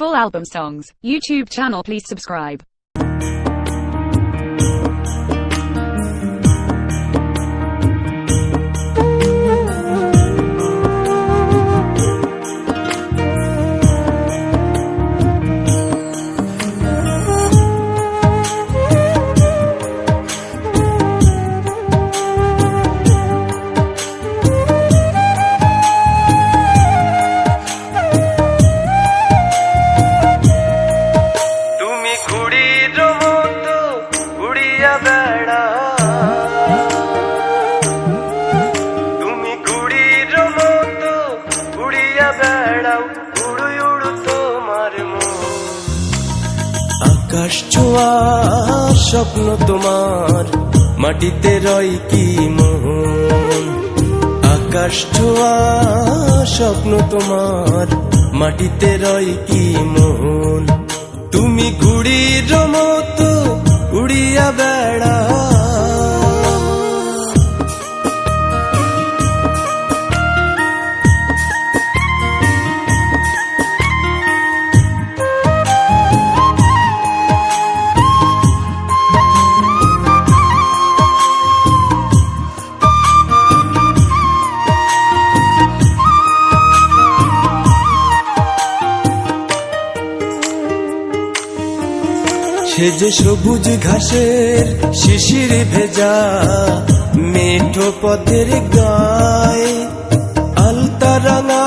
full album songs. YouTube channel, please subscribe. আকাশ ছোঁয়া স্বপ্ন তোমার মাটিতে রয় কি মোহন। আকাশ ছোঁয়া স্বপ্ন তোমার মাটিতে রয় কি মোহন। তুমি ঘুড়ির মতো উড়িয়া বেড়া, সে যে সবুজ ঘাসের শিশির ভেজা মেঠো পথের গায়ে, আলতা রাঙা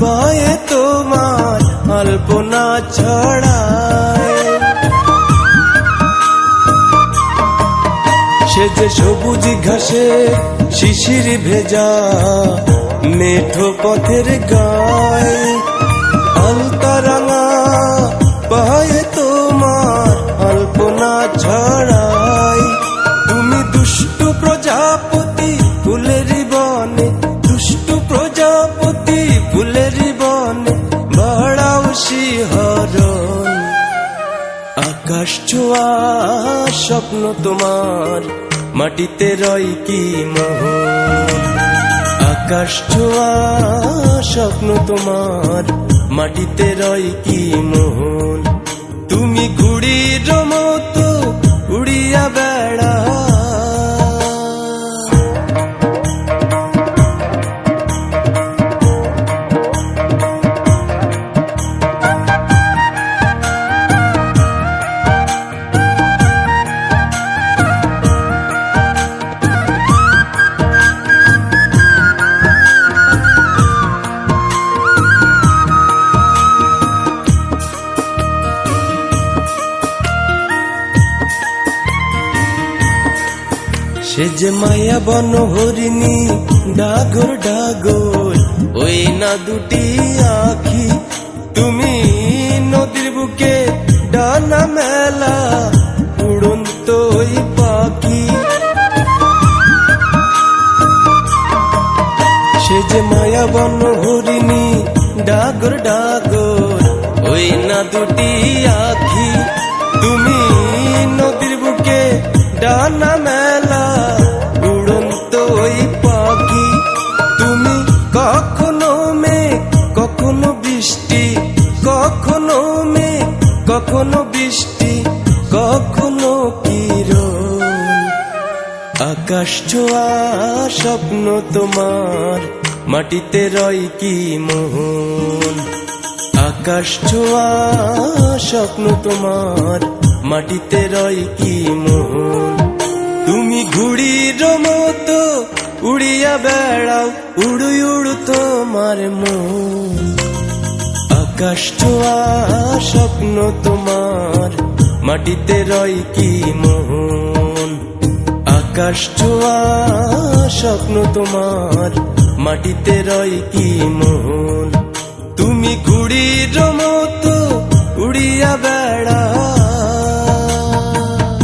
পায়ে তোমার আলপনা ছড়ায়। সে যে সবুজ ঘাসের শিশির ভেজা মেঠো পথের গায়ে, আলতা রাঙা পায়ে তোমার আলপনা ছড়াই। তুমি দুষ্টু প্রজাপতি ফুলের বনে, দুষ্টু প্রজাপতি ফুলের বনে বাড়াও শিহরণ। আকাশ ছোঁয়া স্বপ্ন তোমার মাটিতে রয় কি মোহন। আকাশ ছোঁয়া স্বপ্ন তোমার মাটিতে রয় কি মোহন। তুমি ঘুড়ির মতো উড়িয়া বেড়া, সে যে মায়া বন হরিণী ডাগর ডাগর ওই না দুটি আখি। তুমি নদীর বুকে ডানা মেলা উড়ন্ত ওই পাখি। সে যে মায়া বন হরিণী ডাগর ডাগর ওই না দুটি আখি। তুমি নদীর বুকে ডানা মেলা উড়ন্ত ওই পাখি। তুমি কখনো মেঘ কখনো বৃষ্টি, কখনো মেঘ কখনো বৃষ্টি, কখনো কিরণ। আকাশ ছোঁয়া স্বপ্ন তোমার মাটিতে রয় কি মোহন। আকাশ ছোঁয়া স্বপ্ন তোমার মাটিতে রয় কি মোহন। তুমি ঘুড়ির মতো উড়িয়া বেড়াও উড়ু উড়ু তোমার মন। আকাশ ছোঁয়া স্বপ্ন তোমার মাটিতে রয় কি মোহন। আকাশ ছোঁয়া স্বপ্ন তোমার মাটিতে রয় কি মোহন। তুমি ঘুড়ির মতো উড়িয়া বেড়া।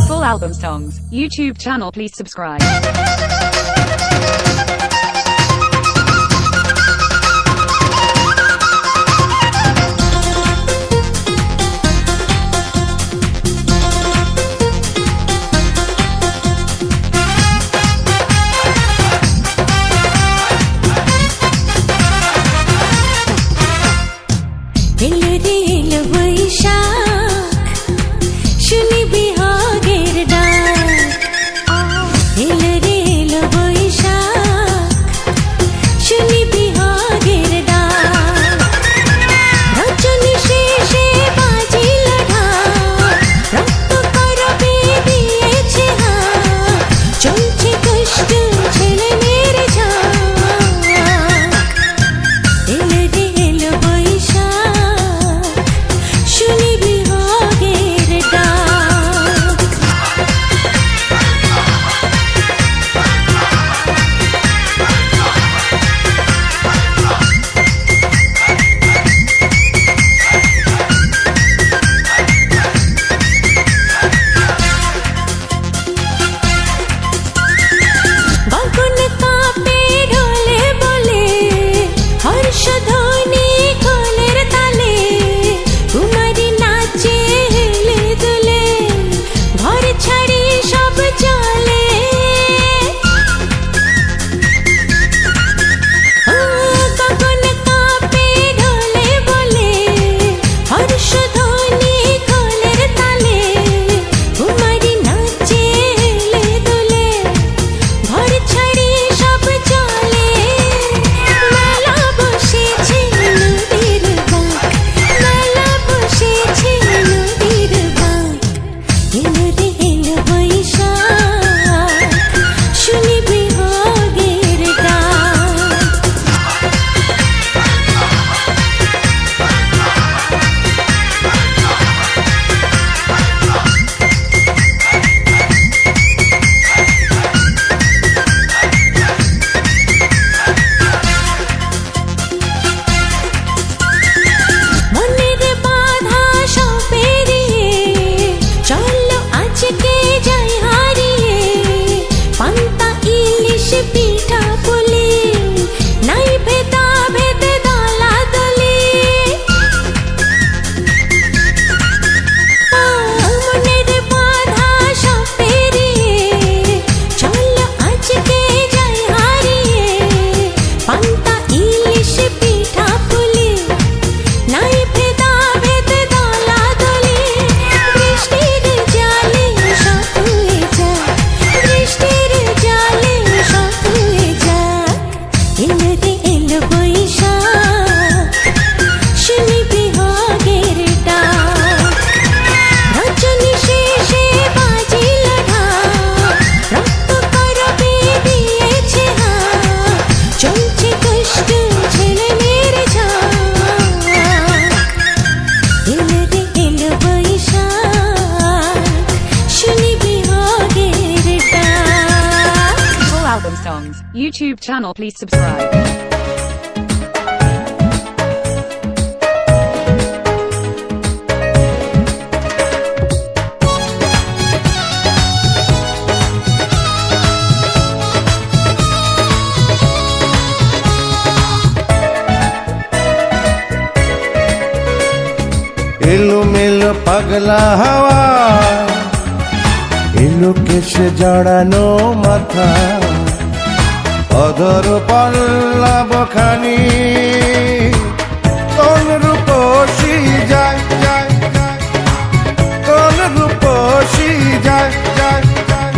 Full album songs. YouTube channel, please subscribe. এলে রে YouTube channel, please subscribe. এলোমেলো পাগলা হাওয়া এলো কেশে জড়ানো মাথা অধর পল্লব খানি কোন রূপসী যায় যায় যায় কোন রূপসী যায় যায় যায়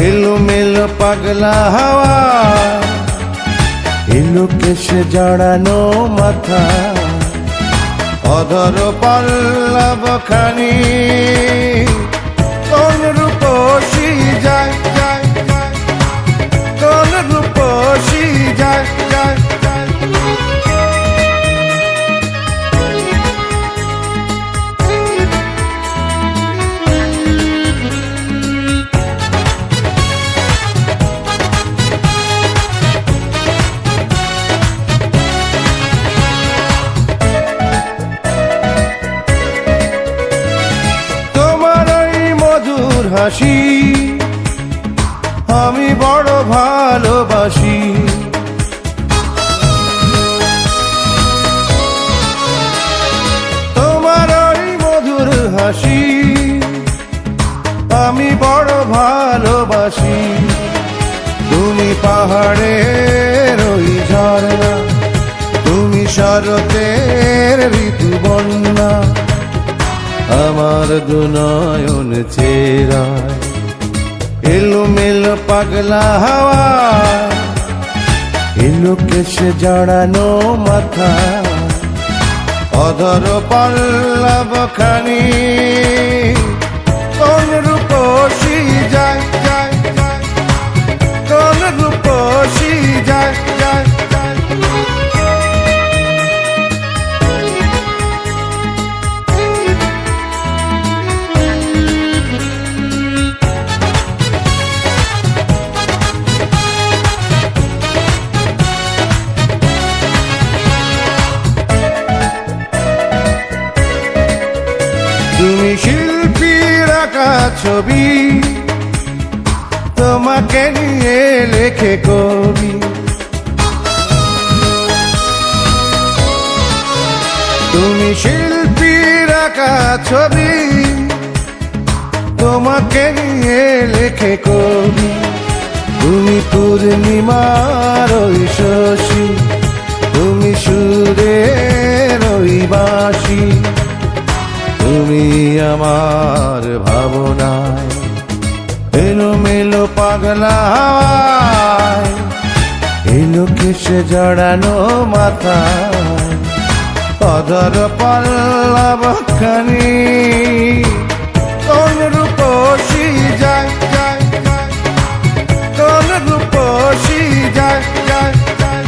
এলোমেলো পাগলা হাওয়া এলো কেশে জড়ানো মাথা অধর পল্লব খানি কোন রূপসী যায় যায় যায় কোন রূপসী যায় যায় যায় হাসি আমি বড় ভালোবাসি তোমার ওই মধুর হাসি আমি বড় ভালোবাসি তুমি পাহাড়ের ওই ঝর্ণা তুমি শরতের ঋতু বন্যা আমার দুনয়ন চেরায় এলোমেলো পাগলা হাওয়া এলো কেশে জড়ানো মাথা অধর পল্লব খানি কোন রূপসী যায় যায় যায় কোন রূপসী যায় যায় যায় তুমি শিল্পীর আঁকা ছবি তোমাকে নিয়ে লেখে কবি তুমি শিল্পীর আঁকা ছবি তোমাকে নিয়ে লেখে কবি তুমি পূর্ণিমার ওই শশী তুমি সুরের ওই বাঁশি তুমি আমার ভাবনায় এলোমেলো পাগলা হাওয়ায় এলো কেশে জড়ানো মাথায় অধর পল্লব খানি কোন রূপসী যায় যায় যায় কোন রূপসী যায় যায় যায়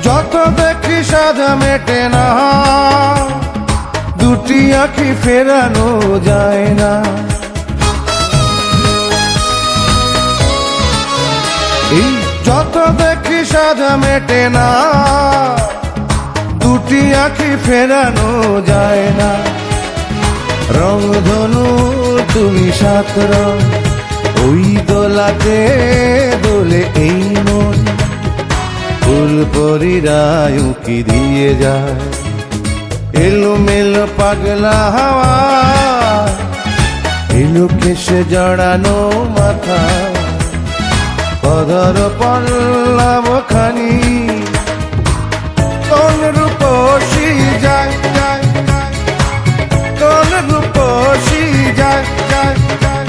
যত দেখি সাধা মেটে না দুটি আঁখি ফেরানো যায় না এই যত দেখি সাধা মেটে না দুটি আঁখি ফেরানো যায় না রংধনু তুমি সাত রং ওই দোলাতে দোলে এই মন ফুল পরিরায় উকি দিয়ে যায় এলোমেলো পাগলা হাওয়া এলো কেশে জড়ানো মাথা অধর পল্লব খানি কোন রূপসী যায় যায় যায় কোন রূপসী যায় যায় যায়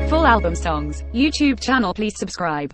Full album songs, YouTube channel, please subscribe.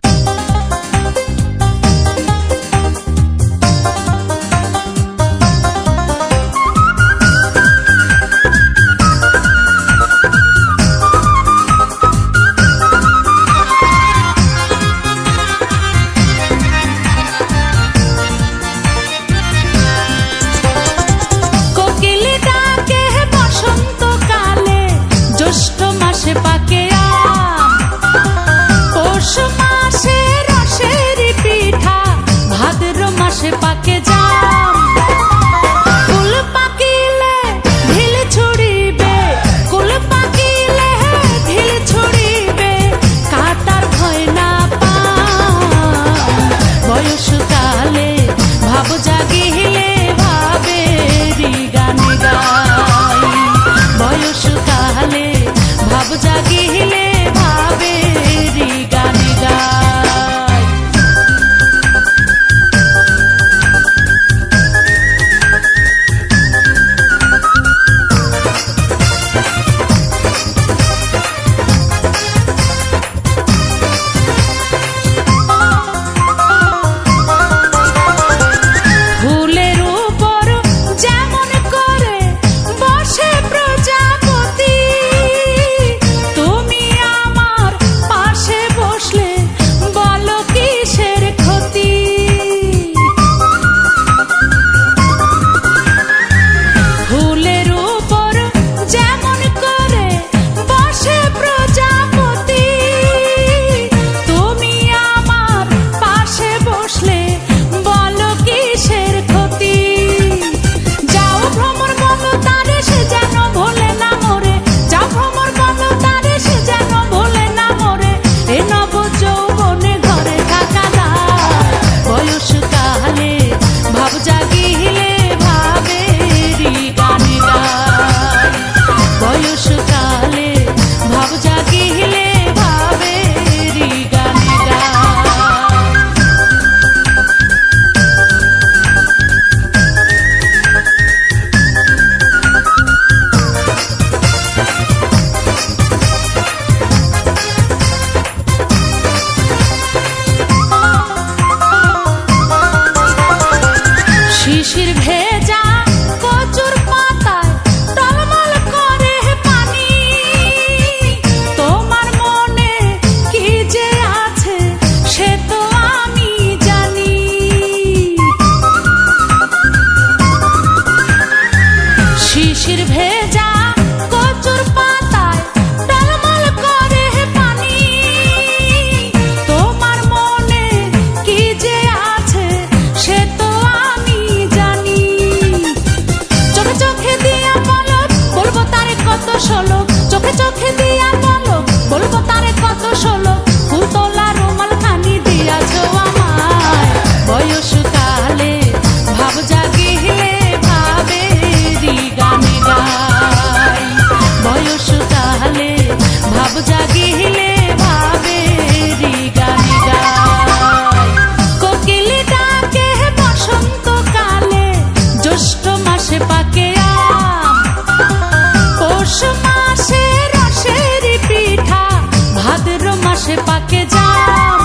লাগে জাম।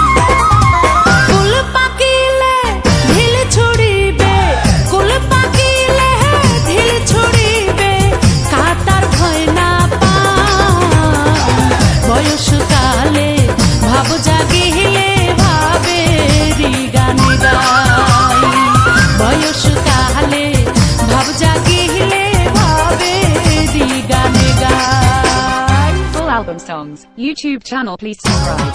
ফুল পাকিলে ঢিল ছুড়িবে, ফুল পাকিলে ঢিল ছুড়িবে, কাটার ভয় না পাম। বয়সকালে ভাব জাগিলে ভাবেরি গান গাই, বয়সকালে ভাব জাগিলে ভাবেরি গান গাই। Full album songs. YouTube channel, please subscribe.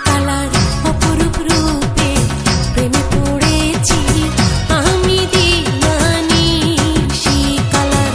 Colour অপরূপ রূপে প্রেমে পড়েছি আমি দিনানিশি, colour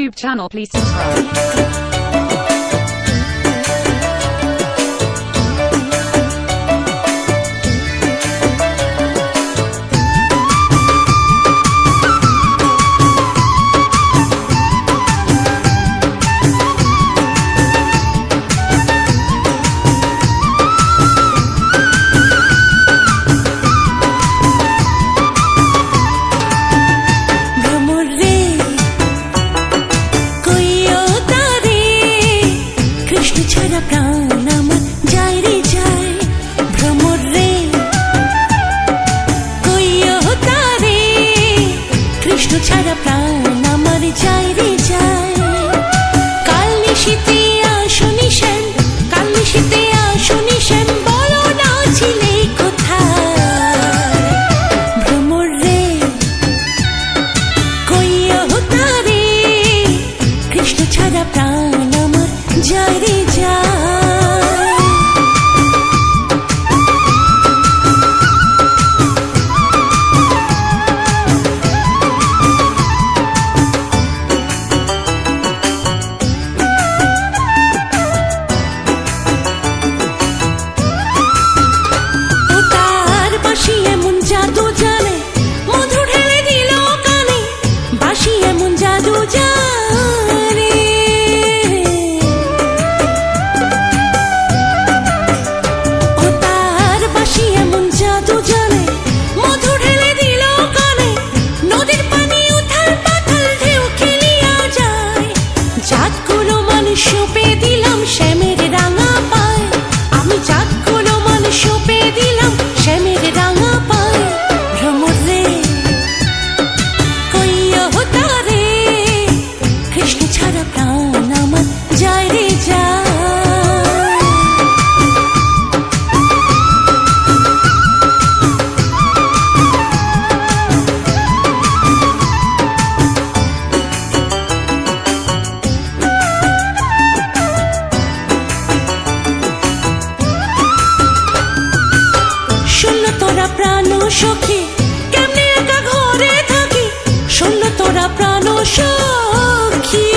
YouTube channel, please subscribe. ছাড়া প্রাণ আমার যায় রে যায় ভ্রমর রে কইও তারে কৃষ্ণ ছাড়া প্রাণ আমার যায় রে যায় কাল নিশীতে আসনি শ্যাম কাল নিশীতে আসনি শ্যাম বলো না ছিলে কোথায় ভ্রমর রে কইও তারে কৃষ্ণ ছাড়া প্রাণ আমার যায় রে সখী কেমনে একা ঘরে থাকি শূন্য তোরা প্রাণ সখী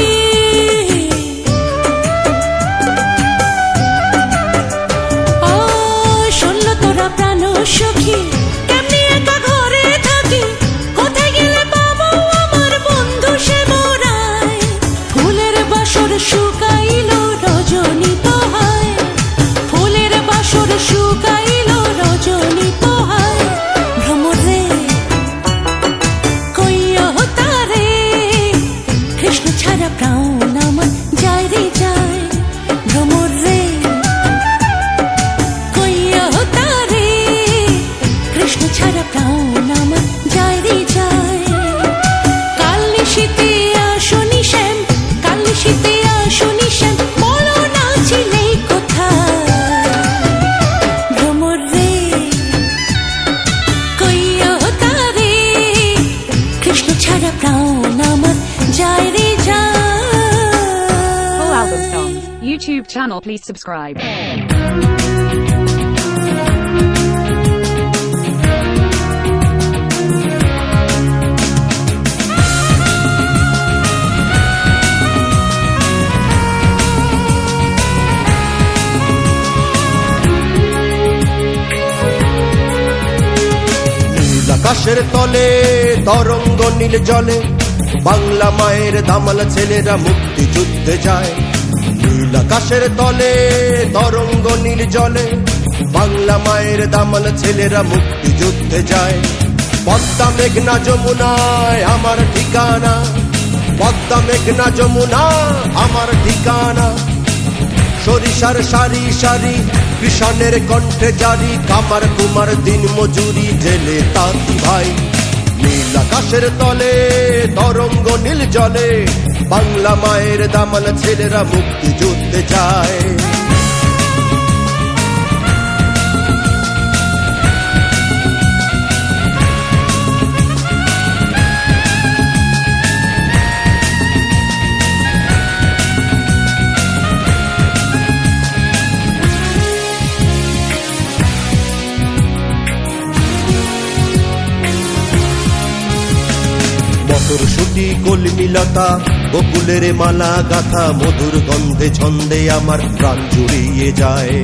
ও শূন্য তোরা প্রাণ সখী কেমনে একা ঘরে থাকি কোথায় গেলে পাবো আমার বন্ধু সে মোরায় ফুলের বাসর শুকাইলো রজনী তো হয় ফুলের বাসর শুকাইলো রজনী তো হয় ছাড়া প্রাণ আমার যায় রে যায় ভ্রমর রে কইয়া তারে কৃষ্ণ ছাড়া প্রাণ আমার যায় রে যায় কাল নিশীতে আসনি শ্যাম কাল নিশীতে আসনি শ্যাম বলো না ছিলে কোথায় ভ্রমর রে কইয়া তারে কৃষ্ণ ছাড়া প্রাণ আমার যায় রে YouTube channel, please subscribe. নীল আকাশের তলে তরঙ্গ নীল জলে বাংলা মায়ের দামাল ছেলেরা মুক্তিযুদ্ধে যায় নীল আকাশের তলে তরঙ্গ নীল জলে বাংলা মায়ের দামাল ছেলেরা মুক্তিযুদ্ধে যায় পদ্মা মেঘনা যমুনায় আমার ঠিকানা পদ্মা মেঘনা যমুনা আমার ঠিকানা সরিষার সারি সারি কৃষণের কণ্ঠে জারি কামার কুমার দিন মজুরি জেলে তাঁতি ভাই নীল আকাশের তলে তরঙ্গ নীল জলে বাংলা মায়ের দামাল ছেলেরা মুক্তিযুদ্ধে যায় মটরশুটি কলমিলতা বকুলের মালা গাথা মধুর গন্ধে ছন্দে আমার প্রাণ জুড়িয়ে যায়।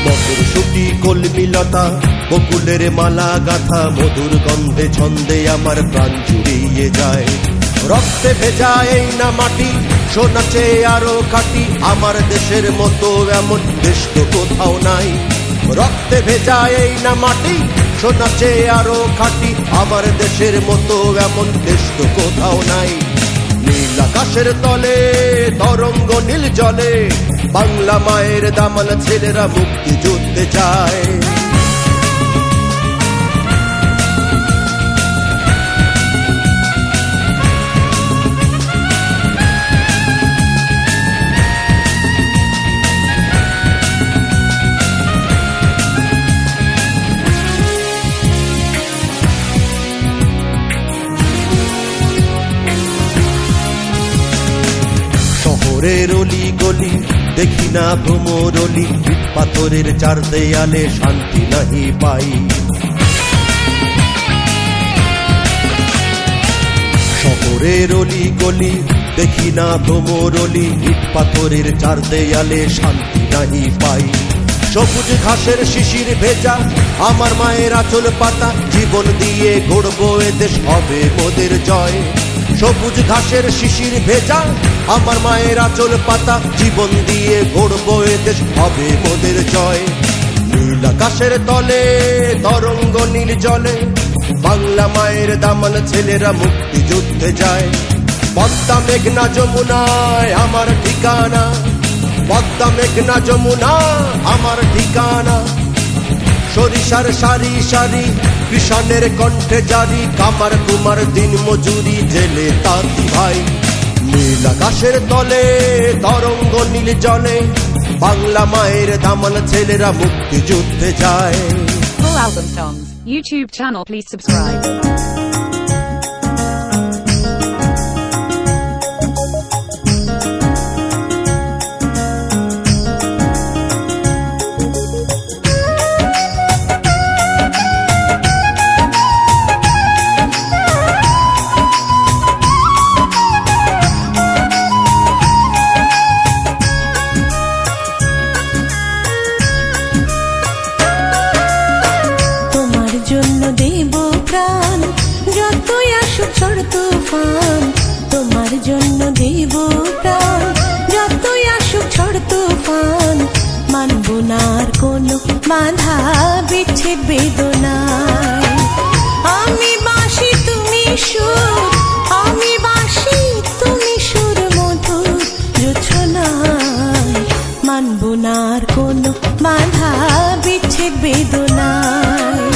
মটরশুটি কলমিলতা বকুলের মালা গাথা মধুর গন্ধে ছন্দে আমার প্রাণ জুড়িয়ে যায়। রক্তে ভেজা এই না মাটি সোনা চেয়ে আরো খাটি, আমার দেশের মতো এমন দেশ তো কোথাও নাই। রক্তে ভেজা এই না মাটি সোনা চেয়ে আরো খাটি, আমার দেশের মতো এমন দেশ তো কোথাও নাই। নীল আকাশের তলে তরঙ্গ নীল জলে, বাংলা মায়ের দামাল ছেলেরা মুক্তি যুদ্ধে যায়। শহরের অলি গলি দেখি না ভ্রমরলি, ইট পাথরের চার দেয়ালে শান্তি নাহি পাই। শহরের অলি গলি দেখি না ভ্রমরলি, ইট পাথরের চার দেয়ালে শান্তি নাহি পাই। সবুজ ঘাসের শিশির ভেজা আমার মায়ের আঁচল পাতা, জীবন দিয়ে গড়বো এদেশ হবে মোদের জয়। সবুজ ঘাসের শিশির ভেজা আমার মায়ের আঁচল পাতা, জীবন দিয়ে গড়বো এদেশ হবে মোদের জয়। নীল আকাশের তলে তরঙ্গ নীল জলে, বাংলা মায়ের দামাল ছেলেরা মুক্তি যুদ্ধে যায়। পদ্মা মেঘনা যমুনায় আমার ঠিকানা, পদ্মা মেঘনা যমুনা আমার ঠিকানা। সরিষার সারি সারি কৃষণের কণ্ঠে জারি, কামার কুমার দিন মজুরি জেলে তাঁতি ভাই। নীল আকাশের তলে তরঙ্গ নীল জলে, বাংলা মায়ের দামাল ছেলেরা মুক্তি যুদ্ধে যায়। Full album songs. YouTube channel, please subscribe. ঝড় তুফান তোমার জন্য দেব প্রাণ, যতই আসুক ঝড় তুফান মানব না আর কোনো বাধা বিচ্ছেদ বেদনায়। আমি বাঁশি তুমি সুর, আমি বাঁশি তুমি সুর মধুর জোছনায়, মানব না আর কোনো বাধা বিচ্ছেদ বেদনায়।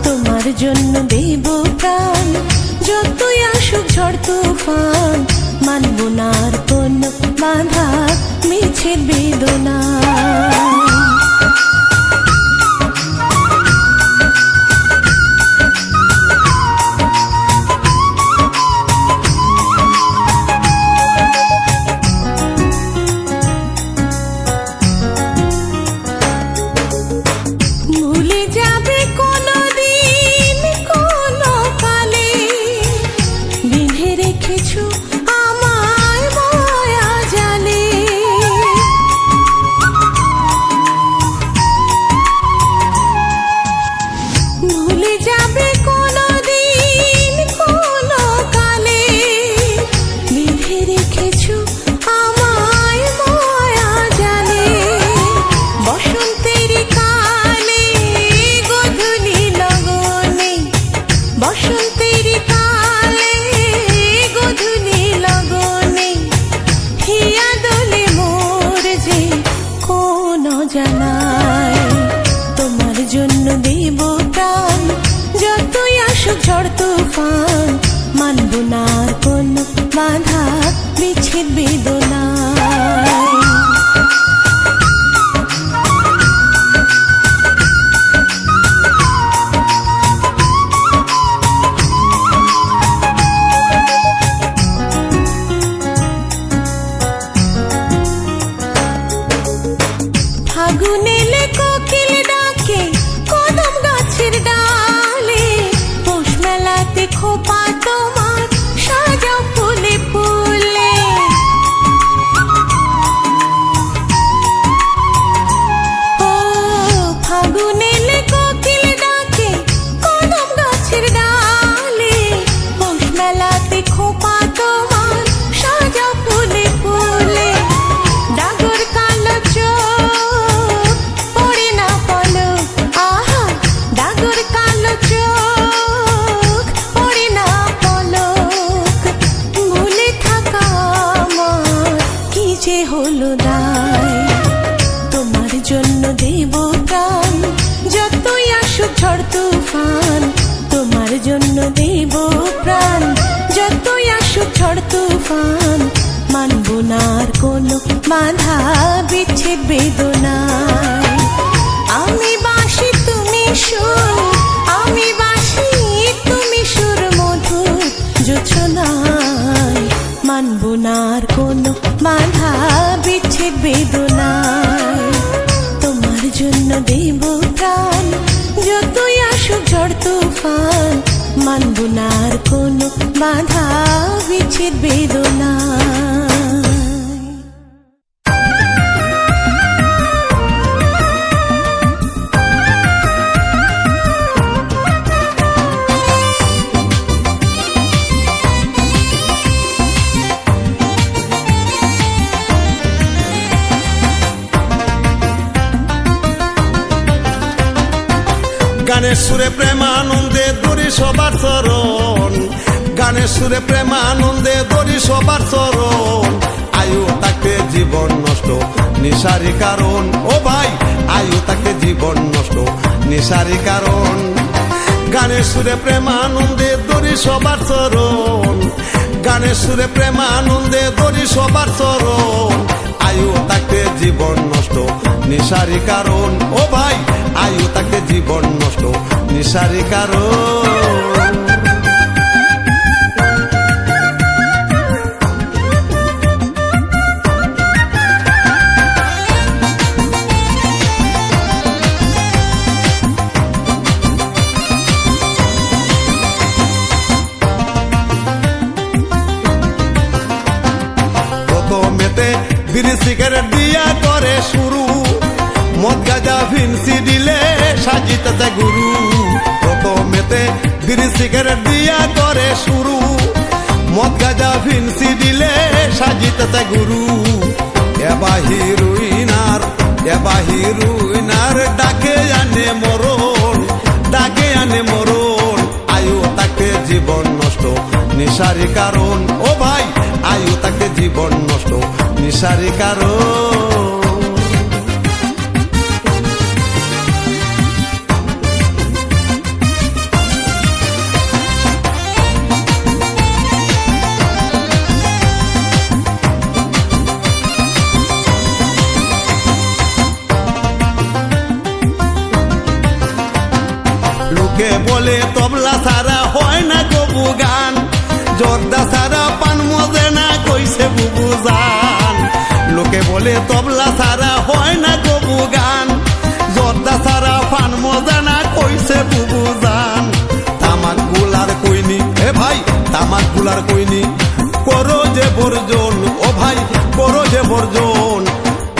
তোমার জন্য দেব প্রাণ, যতই আসুক ঝড় তুফান মানব না আর কোনো বাধা মিছে বেদনা। ভুলে যাবে কোনদিন কোনো কালে, বেঁধে রেখেছো আমায় মায়া জালে। দেব প্রাণ, যতই আসুক ঝড় তুফান, মানব না আর কোনো বাধা বিচ্ছেদ বেদনায়। আমি বাসি তুমি সুর, আমি বাসি তুমি সুর, মধুর জোছনায়, মানব না আর কোনো বাধা বিচ্ছেদ বেদনায়। তোমার জন্য দেব প্রাণ, যতই আসুক ঝড় তুফান, মানব না আর কোনো বাধা বিচ্ছেদ বেদনায়। গানের সুরে প্রেমানন্দে দরি সবার চরণ, গানের সুরে প্রেমানন্দে দরি সবার চরণ। আয়ু তাকে জীবন নষ্ট নিশারি কারণ, ও ভাই আয়ু তাকে জীবন নষ্ট নিশারি কারণ। গানের সুরে প্রেমানন্দে দরি সবার চরণ, গানের সুরে প্রেমানন্দে দরি সবার চরণ। আয়ু তাকে জীবন নষ্ট নিশারি কারণ, ও ভাই আয়ু তাকে জীবন নষ্ট নিশারি কারণ। প্রথমেতে বিড়ি সিগারেট দিয়া করে শুরু, মদ গাঁজা ভিনসি দিলে সাজিতেছে গুরু। প্রথমেতে বিড়ি সিগারেট দিয়া করে শুরু, মদ গাঁজা ভিনসি দিলে সাজিতেছে গুরু। এবা হিরুইনার, এবা হিরুইনার ডাকে আনে মরণ, ডাকে আনে মরণ। আয়ু তাকে জীবন নষ্ট নিশারি কারণ, ও ভাই আয়ু তাকে জীবন নষ্ট নিশারি কারণ। লোকে বলে তবলা ছাড়া হয় না কবু গান, জর্দা ছাড়া পান মজে না কইছে বুবু জান। লোকে বলে তবলা ছাড়া হয় না কবু গান, জর্দা ছাড়া পান মজে না কইছে বুবু জান। তামাক গুলার কইনি, এ ভাই তামাক গুলার কইনি, করো যে বর্জন, ও ভাই করো যে বর্জন।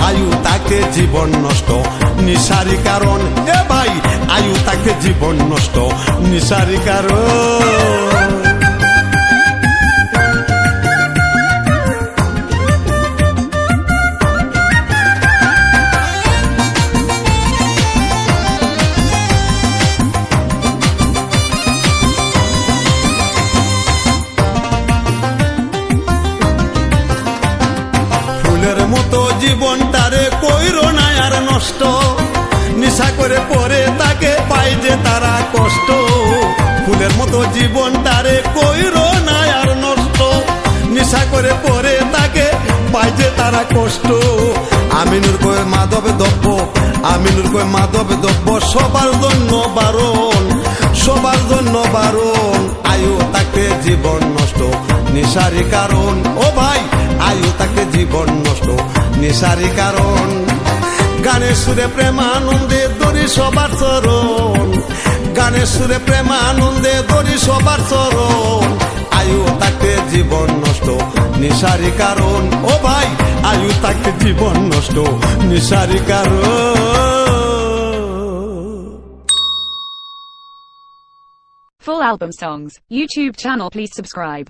আয়ু তাকে জীবন নষ্ট নিশারি কারণ, এ ভাই আয়ু তাকে জীবন নষ্ট নিশারি কারণ। ফুলের মতো জীবনটারে কইরো না আর নষ্ট, নিশা করে পরে তাকে পাই যে তারা কষ্ট। ফুলের মতো জীবনটারে কইরো না আর নষ্ট, নিশা করে পরে তাকে পাই যে তারা কষ্ট। আমিনুর কয় মাধবে দ্রব্য, আমিনুর কয় মাধবে দ্রব্য সবার জন্য বারণ, সবার জন্য বারণ। আয়ু তাকে জীবন নষ্ট নিশারি কারণ, ও ভাই আয়ু তাকে জীবন নষ্ট নিশারি কারণ। গানের সুরে প্রেমানন্দে দরি সবার চরণ, গানের সুরে প্রেমানন্দে দরি সবার চরণ। আয়ু তাকে জীবন নষ্ট নিশারি কারণ, ও ভাই আয়ু তাকে জীবন নষ্ট নিশারি কারণ। Full album songs, YouTube channel please subscribe.